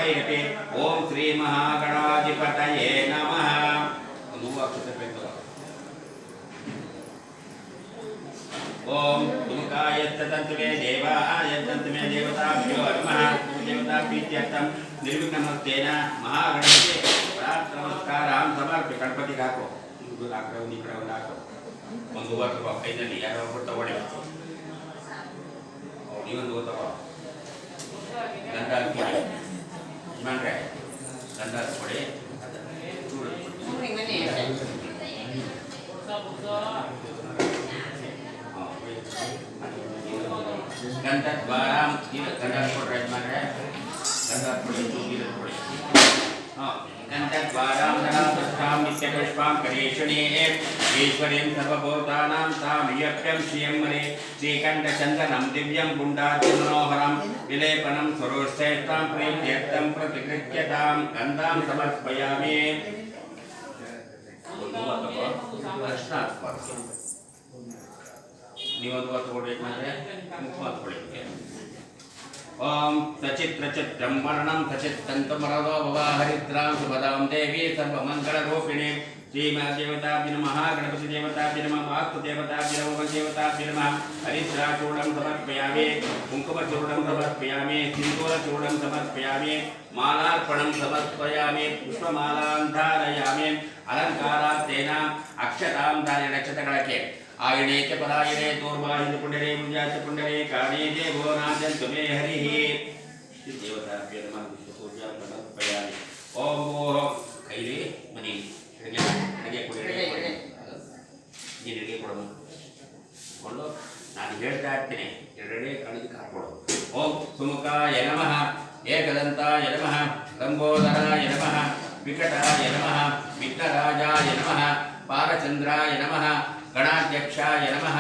ಮಂತ್ರೈರಪಿ ಓಂ ಶ್ರೀ ಮಹಾಗಣಾಧಿಪತಯೇ ನಮಃ. ಒಂದು ಹೂವು ಅಕ್ಷತೆ ಬೇಕು. ಓಂ ತುಮಕಾಯತ್ತಂತುಮೇ ದೇವಾಯತ್ತಂತುಮೇ ದೇವತಾಭ್ಯೋ ನಮಃ. ದೇವತಾ ಪ್ರೀತ್ಯರ್ಥಂ ನಿರ್ವಿಘ್ನಮಸ್ತೇನ ಮಹಾಗಣಪತಿ ನಮಸ್ಕಾರಾಂ ಸಮರ್ಪಿ. ಗಣಪತಿಗೆ ಹಾಕೋ. ಇದು ಹಾಕೋ, ಒಂದು ಈ ಕಡೆ ಒಂದು ಹಾಕೋ. ಒಂದು ಹೂವು ತಗೋ ಕೈನಲ್ಲಿ, ಯಾರೋ ಒಬ್ಬರು ತಗೊಳ್ಳಿ. ನೀವೊಂದು ಹೂವು ತಗೋ. ಗಂಧ ಹಾಕ್ಕೊಡಿ ಯಜಮಾನ್ರೆ, ಗಂಧ ಹಾಕ್ಕೊಡಿ. ಗಂಧ ದ್ವಾರ ಗಂಧ ಹಾಕ್ಕೊಡ್ರಿ ಯಜಮಾನ್ರೆ, ಗಂಧ ಹಾಕ್ಕೊಡಿ. ಕೊಡಿ. गन्धद्वारां धनापुष्पां नित्यपुष्पां करेशणे ईश्वरीं सर्वभूतानां तामियप्यं श्रियं मने श्रीकण्ठचन्दनं दिव्यं गुण्डाद्यमनोहरं विलेपनं स्वरोष्ठेष्टां प्रीत्यर्थं प्रतिगृह्यतां गन्धां समर्पयामि. ನೀವೊಂದು ತಗೊಳ್ಳಿ ಯಜಮಾನ್ರೆ, ಮುಖ ತಗೊಳ್ಳಿ. ಓಂ ಸಚಿತ್ರಚಿತ್ರಂ ವರ್ಣಂ ಸಚಿತ್ತಂತಮರದೋ ಭವ ಹರಿದ್ರಾಂ ಸುಭದಾಂ ದೇವಿ ಸರ್ವಮಂಗಳರೂಪಿಣಿ ಶ್ರೀಮದೇವತಾಭ್ಯ ನಮಃ. ಗಣಪತಿ ದೇವತಾಭ್ಯ ನಮಃ. ಮಾತೃ ದೇವತಾಭ್ಯ ನಮಃ. ದೇವತಾಭ್ಯ ನಮಃ. ಹರಿದ್ರಾಚೂರ್ಣಂ ಸಮರ್ಪಯಾಮಿ. ಕುಂಕುಮಚೂರ್ಣಂ ಸಮರ್ಪಯಾಮಿ. ಸಿಂಧೂರಚೂರ್ಣಂ ಸಮರ್ಪಯಾಮಿ. ಮಾಲಾರ್ಪಣಂ ಸಮರ್ಪಯಾಮಿ. ಪುಷ್ಪಮಾಲಾಂ ಧಾರಯಾಮಿ. ಅಲಂಕಾರಾರ್ಥೇನ ಅಕ್ಷತಾಂ ಧಾರಯ. ನಕ್ಷತ್ರಗಳಕ್ಕೆ आयणे च परायणे दूर्वाहिनि पुण्डरे मुञ्जाच पुण्डरे काणे देवो नाचन्तु मे हरिः. देवताभ्यो नमः. विष्णुपूजां समर्पयामि. ओम ಕೈಲಿ ಮನಿ ಅಡಿಗೆ ಕೊಡಿ. ನೀನು ಅಡಿಗೆ ಕೊಡೋದು ಕೊಂಡು ನಾನು ಹೇಳ್ತಾ ಇರ್ತೀನಿ. ಎರಡೆಡೆ ಕಣಿಗೆ ಹಾಕ್ಕೊಡು. ಓಂ ಸುಮುಖಾಯ ನಮಃ. ಏಕದಂತಾಯ ನಮಃ. ಲಂಬೋದರಾಯ ನಮಃ. ವಿಕಟಾಯ ನಮಃ. ವಿಘ್ನರಾಜಾಯ ನಮಃ. ಪಾರಚಂದ್ರಾಯ ನಮಃ. गणाध्यक्षाय नमः.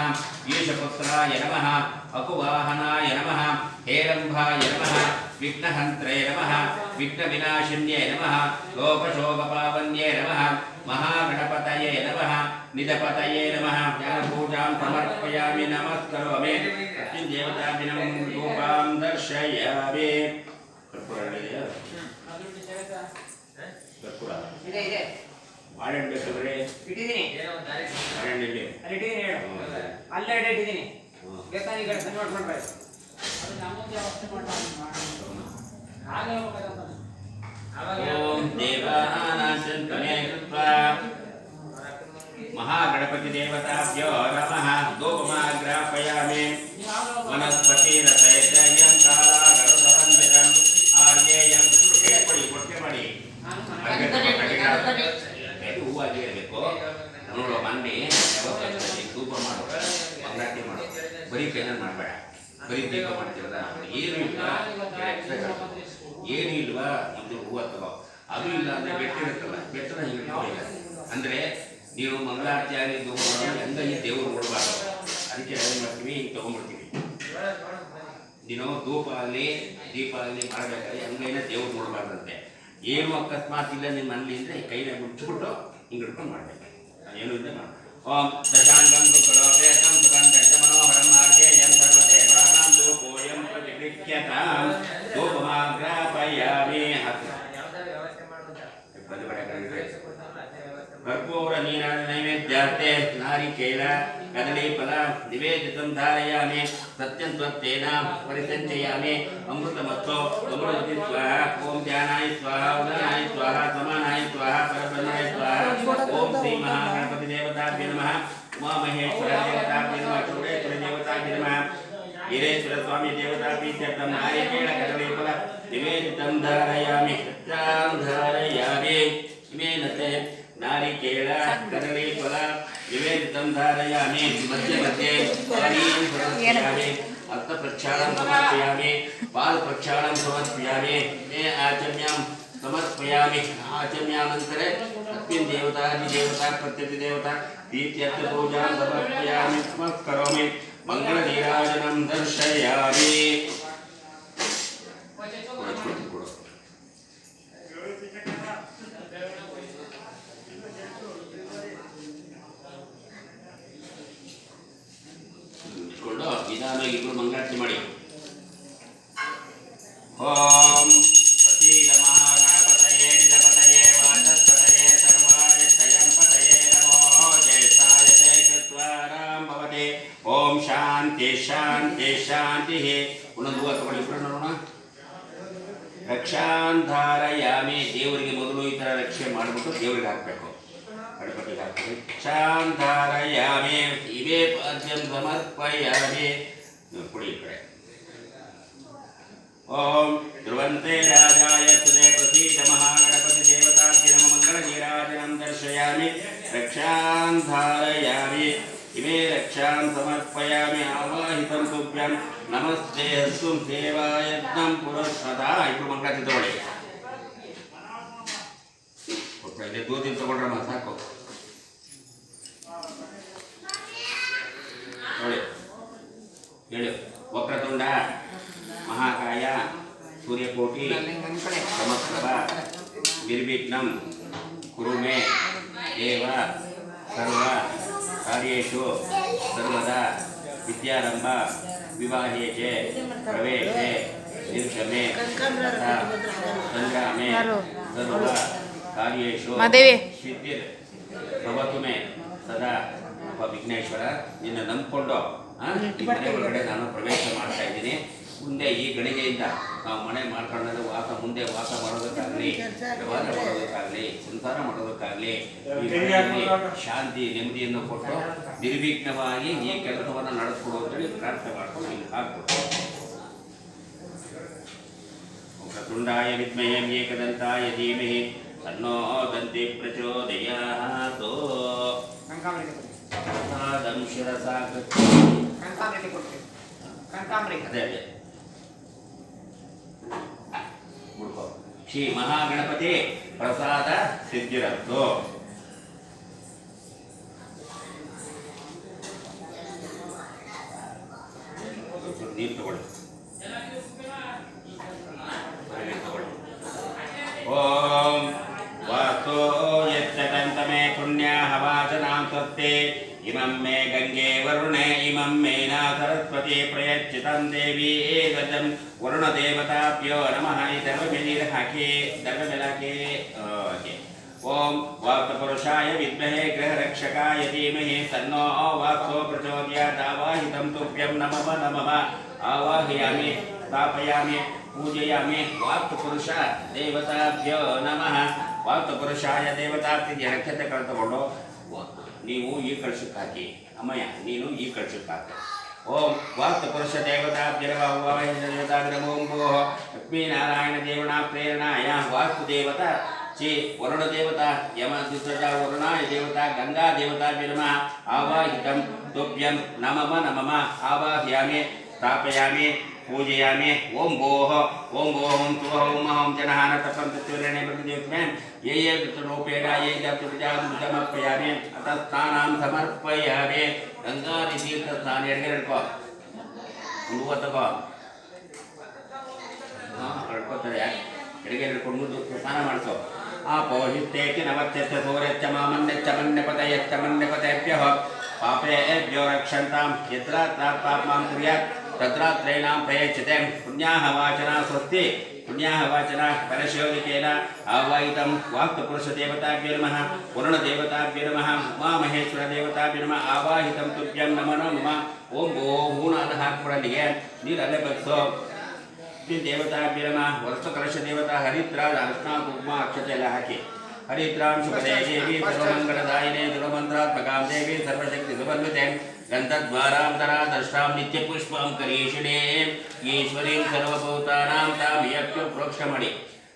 ईशपुत्राय नमः. अकुवाहनाय नमः. हेरंभाय नमः. विघ्नहन्त्रे नमः. विघ्नविनाशिन्ये नमः. लोकशोकपावन्ये नमः. महागणपतये नमः. निधपतये नमः. ज्ञानपूजां समर्पयामि. नमस्करोमि. देवताभिनं रूपां दर्शयामि. ಬಾಳೆಹಣ್ಣು ಬೇಕಾದ್ರೆ ಇಟ್ಟಿದ್ದೀನಿ. ಬಾಳೆಹಣ್ಣು ಇಲ್ಲಿ ಇಟ್ಟಿದ್ದೀನಿ. ಹೇಳು ಅಲ್ಲೇ ಇಟ್ಟಿದ್ದೀನಿ. ಬೇಕಾದ್ರೆ ಈ ಕಡೆ ಕನ್ವರ್ಟ್ ಮಾಡ್ಬೇಕು. ಓಂ ದೇವಾನಾಶಂತನೇ ಕೃತ್ವಾ ಮಹಾಗಣಪತಿ ದೇವತಾಭ್ಯೋ ನಮಃ. ಧೂಪಮಾಗ್ರಾಪಯಾಮಿ. ವನಸ್ಪತಿರಸೈತರ್ಯಂ ಕಾಲಾಗರುಡವಂದಿತಂ ಆರ್ಯೇಯಂ. ಕೊಡಿ, ಕೊಟ್ಟೆ ಮಾಡಿ. ಹೂವಾಗಿ ಇರಬೇಕು. ನೋಡುವ ಮೊನ್ನೆ ಧೂಪ ಮಾಡು, ಮಂಗಳಾರತಿ ಮಾಡು. ಬರೀ ಪೇನಲ್ ಮಾಡಬೇಡ. ಬರೀ ದೀಪ ಮಾಡ್ತೀವಲ್ಲ, ಏನು ಇಲ್ಲ ಏನು ಇಲ್ವಾ, ಇದು ಹೂವು ತಗೋ. ಅದು ಇಲ್ಲ ಅಂದರೆ ಬೆಟ್ಟಿರುತ್ತಲ್ಲ, ಬೆಟ್ಟನ ಹಿಂಗೆ ಅಂದರೆ ನೀವು ಮಂಗಳಾರತಿ ಆಗಿ ಧೂಪ ಹೆಂಗ ಈ ದೇವರು ನೋಡಬಾರ್ದು. ಅದಕ್ಕೆ ಏನು ಮಾಡ್ತೀವಿ, ಹಿಂಗೆ ತೊಗೊಂಡ್ಬಿಡ್ತೀವಿ. ನೀನು ಧೂಪ ಆಗಲಿ ದೀಪ ಆಗಲಿ ಮಾಡಬೇಕಾದ್ರೆ ಹಂಗೈನ ದೇವ್ರು ನೋಡಬಾರ್ದಂತೆ. ಏನು ಅಕಸ್ಮಾತ್ ಇಲ್ಲ ನಿಮ್ಮ ಮನೇಲಿ ಅಂದರೆ ಕೈನ ಮುಚ್ಚಿಬಿಟ್ಟು ಹಿಂಗೆ ಹಿಡ್ಕೊಂಡು ಮಾಡಬೇಕು. ಏನು ಇದೆ ಮಾಡಿ. ಓಂ ದಶಾಂಗಂ ದುಃಖಲೋಪೇತಂ ಸುಗಂಧಂ ಮನೋಹರಂ ಆರ್ಗೇಯಂ ಸರ್ವದೇವಾನಾಂ ಧೂಪೋಯಂ ಪ್ರತಿಗೃಹ್ಯತಾಂ ಧೂಪಮಾಗ್ರಾಪಯಾಮಿ. ಕರ್ಪೂರ ನೀರಾಜ ನೈವೇದ್ಯಾರ್ತೆ ನಾರಿಕೇಲ ಕದಳೀಫಲ ನಿವೇದಿತಂ ಧಾರಯಾಮಿ. ಸತ್ಯಂ ತ್ವತ್ತೇನ ಪರಿಸಂಚಯಾಮಿ. ಅಮೃತಮತ್ತೋ ಅಮೃತವತಿ ಸ್ವಾಹ. ಓಂ ಧ್ಯಾನಾಯ ಸ್ವಾಹ. ಉದನಾಯ ಸ್ವಾಹ. ಸಮಾನಾಯ ಸ್ವಾಹ. ಪರಬ್ರಹ್ಮಣಾಯ ಸ್ವಾಹ. ಓಂ ಶ್ರೀ ಮಹಾಗಣಪತಿ ದೇವತಾಭ್ಯ ನಮಃ. ಉಮಾಮಹೇಶ್ವರ ದೇವತಾಭ್ಯ ನಮಃ. ಚೌಡೇಶ್ವರ ದೇವತಾಭ್ಯ ನಮಃ. ವೀರೇಶ್ವರ ಸ್ವಾಮಿ ದೇವತಾಭ್ಯರ್ಥಂ ನಾರಿಕೇಳ ಕದಳೀಫಲ ನಿವೇದಿತಂ ಧಾರಯಾಮಿ. ಸತ್ಯಾಂ ಧಾರಯಾಮಿ. ಇಮೇನತೆ ನಾರಿಕೇಳ ಕದಳೀಫಲ ನಿವೇದಿತಂ ಧಾರಯಾಮಿ. ಮಧ್ಯೆ ಮಧ್ಯೆ ಸಮರ್ಪಯಾಮಿ. ಅರ್ಥ ಪ್ರಕ್ಷಾಳಂ ಸಮರ್ಪಯಾಮಿ. ಪಾದ ಪ್ರಕ್ಷಾಳಂ ಸಮರ್ಪಯಾಮಿ. ಮೇ ಆಚಮ್ಯಂ ಸಮರ್ಪಯಾಮಿ. ಆಚಮ್ಯಾನಂತರ ತಸ್ಮಿನ್ ದೇವತಾ ಪ್ರತ್ಯತಿ ದೇವತಾ ಪ್ರೀತ್ಯರ್ಥ ಪೂಜಾಂ ಸಮರ್ಪಯಾಮಿ. ನಮಸ್ಕರೋಮಿ. ಮಂಗಳ ನೀರಾಜನಂ ದರ್ಶಯಾಮಿ. ನಿಧಾನವಾಗಿ ಇಬ್ಬರು ಮಂಗಳಾರತಿ ಮಾಡಿ. ಓಂ ಪ್ರಸೀದ ರಕ್ಷಾಂಧಾರಯಾಮಿ ದೇವರಿಗೆ ಮೊದಲು ಈ ಥರ ರಕ್ಷೆ ಮಾಡಿಬಿಟ್ಟು ದೇವರಿಗೆ ಹಾಕಬೇಕು. ಗಣಪತಿಗೆ ಹಾಕಬೇಕು. ರಕ್ಷಾಂಧಾರಯಾಮಿ ಇವೇ ಪಾದ್ಯಂ ಸಮರ್ಪಯಾಮಿ. ಕೊಡಿ ಕಡೆ. ಓಂ ಧ್ರುವಂತೆ ರಾಜಾಯ ಶ್ರೇ ಪ್ರಸೀದ ಮಹಾಗಣಪತಿ ದೇವತಾಭ್ಯ ನಮ ಮಂಗಳ ನೀರಾಜನಂ ದರ್ಶಯಾಮಿ. ರಕ್ಷಾಂಧಾರಯಾಮಿ ಇಮೇ ರಕ್ಷಾಂ ಸಮರ್ಪಯಾಮಿ. ಆವಾಹಿತಂ ತುಭ್ಯಂ ನಮಸ್ತೆ ಹಸ್ತು ಸೇವಾಯತ್ನಂ ಪುರಸ್ಸದಾ. ಇಬ್ಬರು ಮಂಗಳ ತಗೊಳ್ಳಿ. ಇಲ್ಲಿ ದೂರದಿಂದ ತಗೊಂಡ್ರಮ್ಮ ಸಾಕು. ನೋಡಿ ಹೇಳು. ವಕ್ರತುಂಡ ಮಹಾಕಾಯ ಸೂರ್ಯಕೋಟಿ ಸಮಪ್ರಭ ನಿರ್ವಿಘ್ನಂ ಕುರು ಮೇ ದೇವ ಸರ್ವ ಕಾರ್ಯೇಷು ಸರ್ವದಾ ವಿದ್ಯಾರಂಭ ವಿವಾಹೇ ಚ ಪ್ರವೇಶೆ ನಿರ್ಗಮೆ ತಥಾ ಸಂಗ್ರಾಮೆ ಸರ್ವ ಕಾರ್ಯೇಷು ಸಿದ್ಧಿರ್ ಭವತು ಮೇ ಸದಾ. ವಿಘ್ನೇಶ್ವರ ನಿನ್ನ ನಂಬಿಕೊಂಡು ಈ ಮನೆ ಒಳಗಡೆ ನಾನು ಪ್ರವೇಶ ಮಾಡ್ತಾ ಇದ್ದೀನಿ. ಮುಂದೆ ಈ ಗಳಿಗೆಯಿಂದ ನಾವು ಮನೆ ಮಾಡ್ಕೊಂಡ್ರೆ ಮುಂದೆ ವಾಸ ಮಾಡೋದಕ್ಕಾಗಲಿ, ವ್ಯವಹಾರ ಮಾಡೋದಕ್ಕಾಗಲಿ, ಸಂಸಾರ ಮಾಡೋದಕ್ಕಾಗಲಿ ಈ ಮನೆಯಲ್ಲಿ ಶಾಂತಿ ನೆಮ್ಮದಿಯನ್ನು ಕೊಟ್ಟು ನಿರ್ವಿಘ್ನವಾಗಿ ಈ ಕೆಲಸವನ್ನು ನಡೆಸ್ಕೊಡು ಅಂತೇಳಿ ಪ್ರಾರ್ಥನೆ ಮಾಡ್ಕೊಂಡು ಹಿಂಗೆ ಹಾಕ್ಬಿಟ್ಟು. ವಕ್ರತುಂಡಾಯ ವಿದ್ಮಹೇ ಏಕದಂತಾಯ ಧೀಮಹಿ ತನ್ನೋ ದಂತಿ ಪ್ರಚೋದಯಾತ್. ಶ್ರೀ ಮಹಾಗಣಪತಿ ಪ್ರಸಾದ ಸಿದ್ಧಿರತ್ತು. ನೀರು ತಗೊಳ್ಳಿ. ಓಂ ವಾಸ್ತೋ ಯಚ್ಚತಂತಮೇ ಪುಣ್ಯಾಹ ವಾಚನಾಂ ಸ್ವಸ್ತಿ ಇಮಂ ಮೇ ಗಂಗೆ ವರುಣೆ ಇಮಂ ಮೇನ ಸರಸ್ವತಿ ಪ್ರಯಚ್ಚಿತಂ ದೇವಿ ಏದಂ ವರುಣ ದೇವತಾಭ್ಯೋ ನಮಃ. ಈ ದರ್ಭೆ ನೀರು ಹಾಕಿ ದರ್ಭೆ ಓಕೆ. ಓಂ ವಾಕ್ಪುರುಷಾಯ ವಿದ್ಮಹೇ ಗೃಹರಕ್ಷಕಾಯ ಧೀಮಹಿ ತನ್ನೋ ವಾಕ್ಸೋ ಪ್ರಚೋದಯಾತ್. ಆವಾಹಿತಂ ತುಭ್ಯಂ ನಮಃ ನಮಃ. ಆವಾಹಯಾಮಿ ಸ್ಥಾಪಯಾಮಿ ಪೂಜಯಾಮಿ. ವಾಕ್ಪುರುಷ ದೇವತಾಭ್ಯೋ ನಮಃ. ವಾಕ್ಪುರುಷಾಯ ದೇವತಾಭ್ಯ ರಕ್ಷತೆ ಕಳೆದುಕೊಂಡು ನೀವು ಈ ಕಳಶಕ್ಕೆ ಹಾಕಿ. ಅಮ್ಮಯ್ಯ ನೀನು ಈ ಕಳಶಕ್ಕೆ ಹಾಕಿ. ಓಂ ವಾಕ್ಪುರುಷ ದೇವತಾಭ್ಯ ನಮೋ. ಲಕ್ಷ್ಮೀನಾರಾಯಣ ದೇವನ ಪ್ರೇರಣಾಯ ವಾಸ್ತು ದೇವತಾ ಶ್ರೀ ವರುಣ ದೇವತಾ ಯಮ ವರುಣಾಯ ದೇವತಾ ಗಂಗಾ ದೇವತಾಭ್ಯ ನಮಃ. ಆವಾಹಿತಂ ತುಭ್ಯಂ ನಮಃ ನಮಃ. ಆವಾಹಯಾಮಿ ಸ್ಥಾಪಯಾಮಿ पूजयामि. ओम भोः ओम भोः सुवः ओम ओम जनहान तपं तत्वरेणे प्रतिदेवमे ये ये रूपेण ये समर्पयामि. अतस्तानां समर्पयामि. गंगादि तीर्थ स्नान ಎಡಗಡೆಕೋ ಮುಂದುವತ್ತಕೋ ಕಳ್ಕೊತಾರೆ. ಎಡಗಡೆ ಹಿಡ್ಕೊಂಡು ಮುಂದೆ ಸ್ನಾನ ಮಾಡಿಸೋ. ಆಪೋಹಿತ್ತೇತಿ ನವತ್ಯಸ್ಯ ಸೂರ್ಯಶ್ಚ ಮಾಮನ್ಯಶ್ಚ ಮನ್ಯಪತಯಶ್ಚ ಮನ್ಯಪತೇಭ್ಯಃ ಪಾಪೇಭ್ಯೋ ರಕ್ಷಂತಾಂ. ಯತ್ರ ಪಾಪಮಾಂ ಕುರ್ಯಾತ್ तत्रात्रैणां प्रयच्छते. पुण्याः वाचना स्वस्ति. पुण्याः वाचना परशोदिकेन आवाहितं. वाक्पुरुषदेवताभ्यो नमः. वरुणदेवताभ्यो नमः. उमामहेश्वरदेवताभ्यो नमः. आवाहितं तुभ्यं नमो नमः. ओम भो हूनाद हाक्ಬಿಡಲಿಗೆ ನೀರು ಅಲ್ಲೇ ಬಗ್ಸೋ. ದೇವತಾಭ್यो नमः. ವರ್ಷಕಲಶದೇವತಾ ಹರಿದ್ರಾಜ ಅರ್ಶನ ಕುಂಕುಮ ಅಕ್ಷತೆ ಎಲ್ಲ ಹಾಕಿ. हरिद्रां शुभदे देवी सर्वमंगलदायिने सर्वमंत्रात्मकां देवी सर्वशक्ति समन्विते गन्धद्वारां दरादर्शां नित्यपुष्पां करीषिणे ईश्वरीं सर्वभूतानां तां यज्ञ प्रोक्षमणि.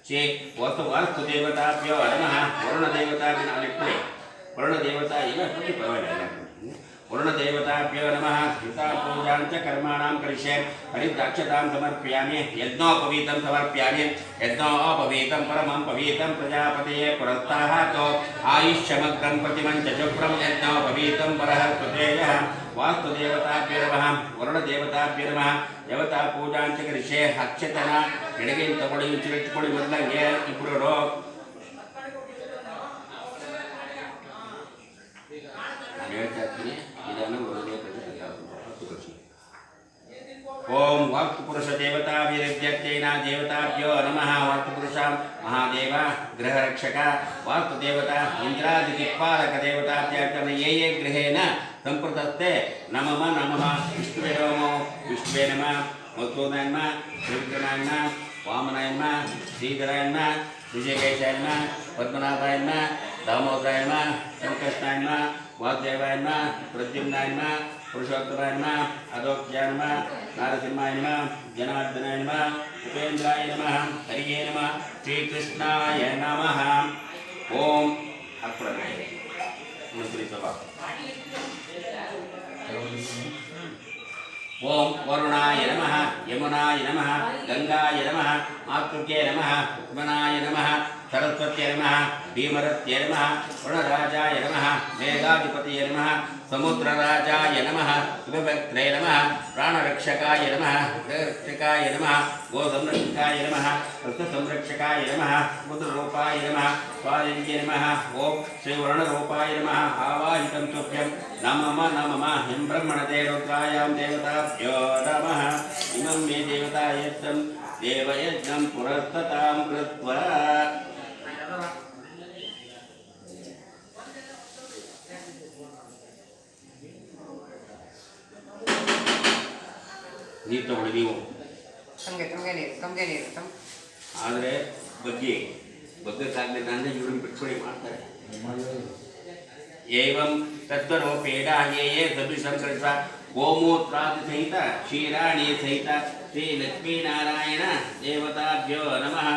श्री वास्तु देवताभ्यो नमः. वरुणदेवताभ्यो वरुणदेवता वरुणदेवताभ्यो नमः. पूजां च कर्माणां करिष्ये. हरिद्राक्षतां समर्पयामि. यज्ञोपवीतं समर्पयामि. यज्ञोपवीतं परमं पवीतं प्रजापतये पुरस्ताहातो आयुष्यमग्रं प्रतिमं च शुभ्रं यज्ञोपवीतं परहस्पतेयः. वास्तुदेवताभ्यो नमः. वरुणदेवताभ्यो नमः. देवता पूजां च करिष्ये. अक्षतन ಎಡಗೆ ತಗೊಳ್ಳಿ ಉಚ್ಚಿಟ್ಕೊಳ್ಳಿ. ಮೊದಲಂಗೆ ಇಬ್ಬರು ಹೇಳ್ತಾಯಿರ್ತೀನಿ. ಇದನ್ನು ओम वाक्पुरुष देवता विरज्यतेन देवताभ्यो नमः. वाक्पुरुष महादेव गृहरक्षक वाक् देवता इंद्रादि दिक्पालक देवताभ्यः ये ये गृहेण संप्रदत्ते नमः नमः. विष्णुवे नमः. विष्णुवे नमः. मधुसूदनाय नमः. त्रिविक्रमाय नमः. वामनाय नमः श्रीधराय नमः विजयकेशाय नमः पद्मनाभाय नमः दामोदराय नमः संकर्षणाय नमः वासुदेवाय नमः प्रद्युम्नाय नमः पुरुषोत्तमाय नमः अदोक्त्याय नमः नारसिंहाय नमः जनार्दनाय नमः उपेन्द्राय नमः हरिये नमः श्रीकृष्णाय नमः ओम ओम वरुणाय नमः यमुनाय नमः गंगाय नमः मातृके नमः उपमनाय नमः सरस्वत्यै नमः भीमरत्यै नमः वरुणराजाय नमः मेघाधिपतये नमः समुद्रराजाय नमः शिवभक्त्रे नमः प्राणरक्षकाय नमः गृहरक्षकाय नमः गोसंरक्षकाय नमः वृक्षसंरक्षकाय नमः समुद्ररूपाय नमः स्वादिन्ये नमः ओम श्रीवर्णरूपाय नमः आवाहितं तुभ्यं नमः नमः हिं ब्रह्मणते रुद्रायां देवताभ्यो नमः इमं मे देवतायज्ञं देवयज्ञं पुरस्ततां कृत्वा ನೀರು ತಗೊಳ್ಳಿ ನೀವು ಆದರೆ ಬಗ್ಗಕ್ಕಾಗಲಿಲ್ಲ ಅಂದರೆ ಇವ್ರನ್ನ ಬಿಟ್ಕೊಳ್ಳಿ ಮಾಡ್ತಾರೆ ಏವಂ ತತ್ವರೂಪೇಣ ಯೇ ಯೇ ಸಭಿ ಸಂಕಲ್ಪ ಗೋಮೂತ್ರಾದಿ ಸಹಿತ ಕ್ಷೀರಾಣಿ ಸಹಿತ ಶ್ರೀ ಲಕ್ಷ್ಮೀನಾರಾಯಣ ದೇವತಾಭ್ಯೋ ನಮಃ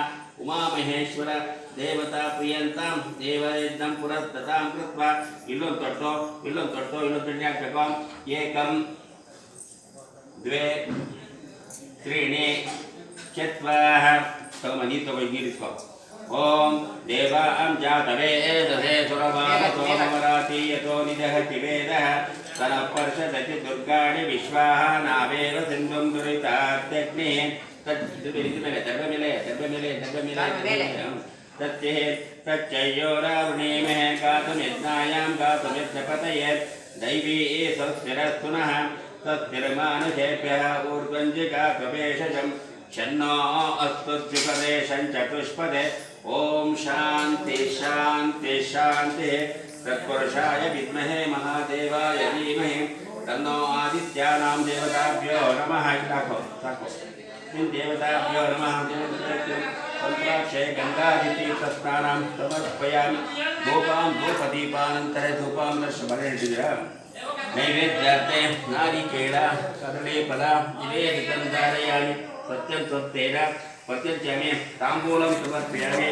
ಉಮಾಮಹೇಶ್ವರ ದೇವತಾ ಪ್ರಿಯಂತಾಂ ದೇವಯಜ್ಞಂ ಪುರಸ್ತತಾಂ ಕೃತ್ವಾ ಇಲ್ಲೊಂದು ತೊಟ್ಟು ಇಲ್ಲೊಂದು ಹಾಕಬೇಕು ಏಕಂ द्वे त्रीणि चत्वारः तमनी तो गिरिस्को ओम देवां जातवेदसे सुरवामसोमराति यतो निदहति वेदः तनपर्षदति दुर्गाणि विश्वाः नावेव सिन्धुं दुरितात्यग्निः तद्विरितिमेले तच्चे तच्चयो रावणीमहे गातुमिज्ञायां गातुमिज्ञपतये दैवी संस्थिरस्तुनः तत्तिर्मानुषेभ्यः ऊर्ध्वञ्जिका कपेशजं शन्नो अस्तुद्विपदेशं चतुष्पदे ॐ शान्ति शान्ति शान्तिः तत्पुरुषाय विद्महे महादेवाय धीमहि तन्नो आदित्यानां देवताभ्यो नमः साको देवताभ्यो नमः संप्राक्षे गंगादितीर्थस्नानं समर्पयामि धूपदीपानन्तरे धूपां दर्शबलिर्दिरा नैवेद्यार्थे नारिकेल कदलीफल निवेदितं धारयामि सत्यं स्वत्तेन पत्यञ्च मे ताम्बूलं समर्पयामि